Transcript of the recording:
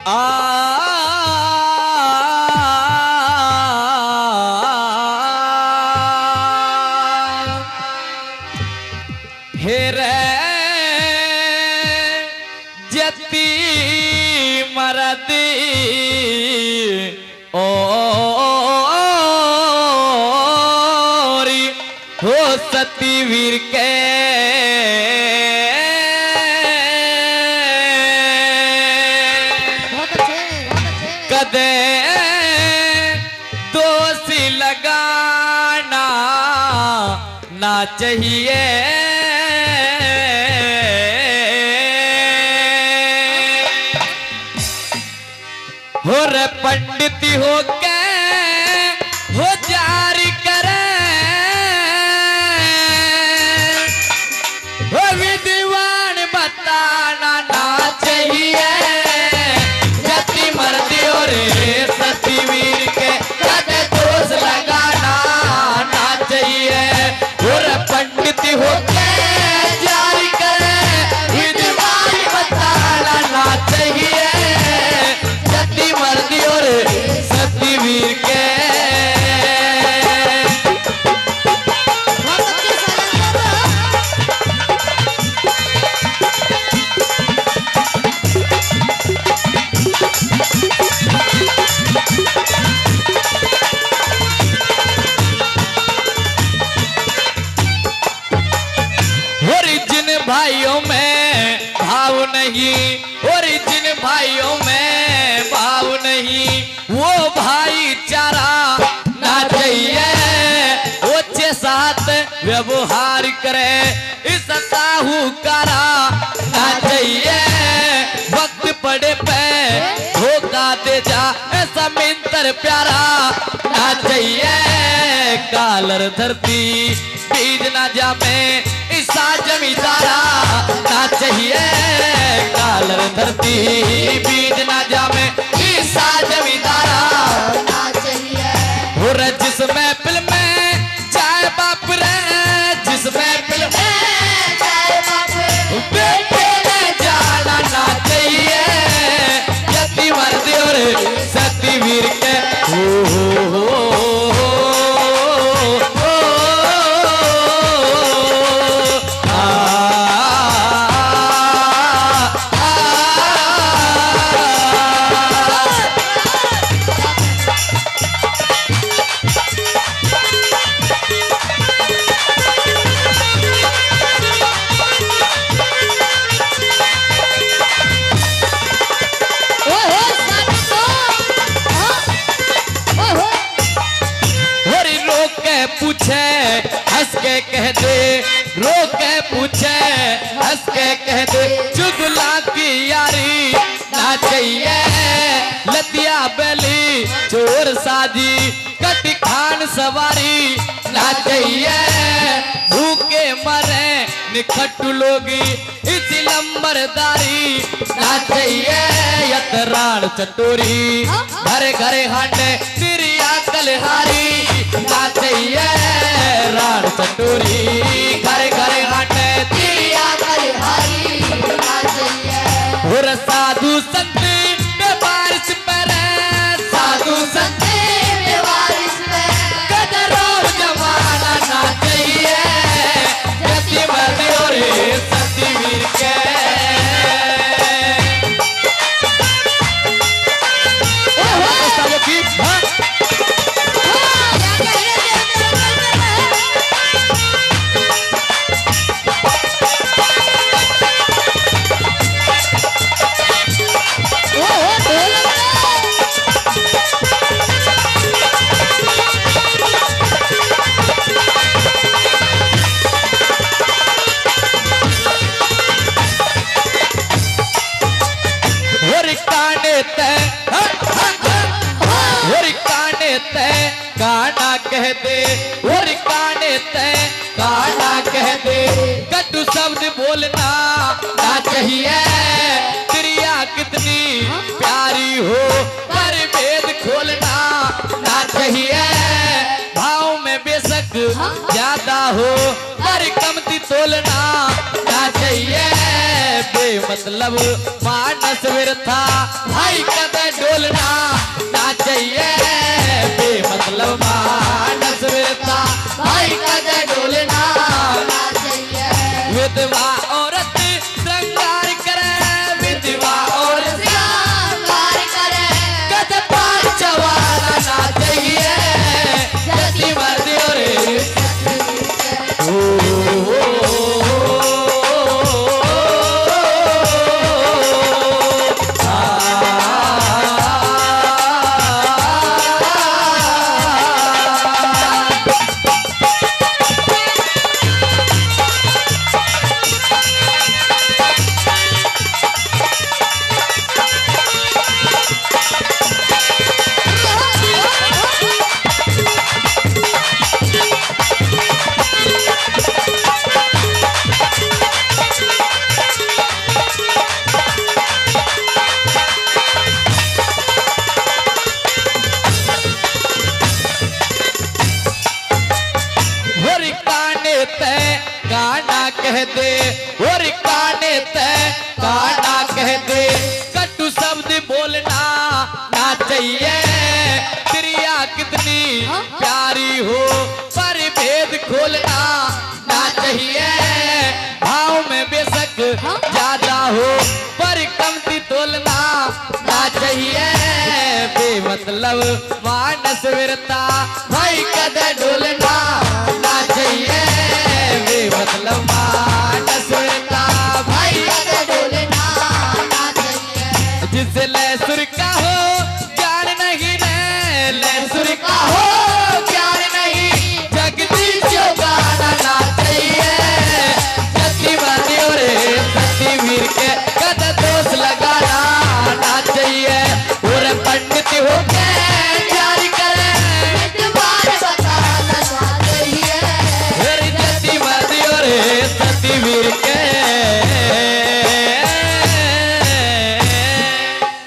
हेरे जती मरदी ओरी हो सती वीर के कदे दोषी लगाना ना चाहिए। हो रे पंडित हो के हो जारी करे हो विद्वान बताना ना चाहिए। जति मर्दी हो रे सती वीर के कदे दोष लगाना ना चाहिए। हो रे पंडित हो के जारी करे विद्वान बताना ना चाहिए। मर्दी और सती वीर के जिन भाइयों में भाव नहीं और जिन भाइयों में भाव नहीं वो भाईचारा ना चाहिए। ओछे साथ व्यवहार करे इस साहूकारा ना चाहिए। वक्त पड़े पे धोखा दे जा ऐसा मिंतर प्यारा ना चाहिए। कालर धरती बीज ना जामे ईसा जमींदारा ना चाहिए। कालर धरती बीज ना जामे ईसा जमींदारा ना चाहिए। हो रे जिस महफिल में चाय बाप रे जिस महफिल में चाय बाप बेटे ने जाना ना चाहिए। यति मर्दी और सती वीर के हो पूछे हंस के कह दे रो के पूछे हंस के कह दे। चुगला की यारी ना चाहिए। लतिया बैली चोर साजी कटी खान सवारी ना चाहिए। भूखे मरे निखटू लोगी इसी लंबरदारी ना चाहिए। यतराण चटोरी घरे घरे हांडे तिरिया कलहारी ना चाहिए। राण चटोरी घरे घरे हांडे तिरिया कलहारी ना चाहिए। और साधु संत बेवारिस पर साधु संत बेवारिस में कदर और जमाना ना चाहिए। जति मर्दी और सती वीर के काना कह दे और काने ते काना कह दे। कटु शब्द बोलना ना चाहिए। क्रिया कितनी प्यारी हो पर भेद खोलना ना चाहिए। भाव में बेशक ज्यादा हो पर कमती तोलना ना चाहिए बेमतलब मानस व्यर्था भाई कदे डोलना ना चाहिए बेमतलब मानस व्यर्था भाई कदे डोलना ना चाहिए। विधवा औरत श्रृंगार करे विधवा औरत श्रृंगार करे कदे पार चवाना ना चाहिए जैसी मर्जी और गाना कह दे और काने ते गाना कह दे कटु शब्द बोलना ना चाहिए प्रिया कितनी प्यारी हो पर भेद खोलना ना चाहिए भाव में बेशक ज्यादा हो पर कमती तोलना ना चाहिए बेमतलब मानस व्यर्था भाई कदे डोलना ना चाहिए बेमतलब मानस व्यर्था भाई कदे डोलना ना चाहिए। जिससे लय सुर का हो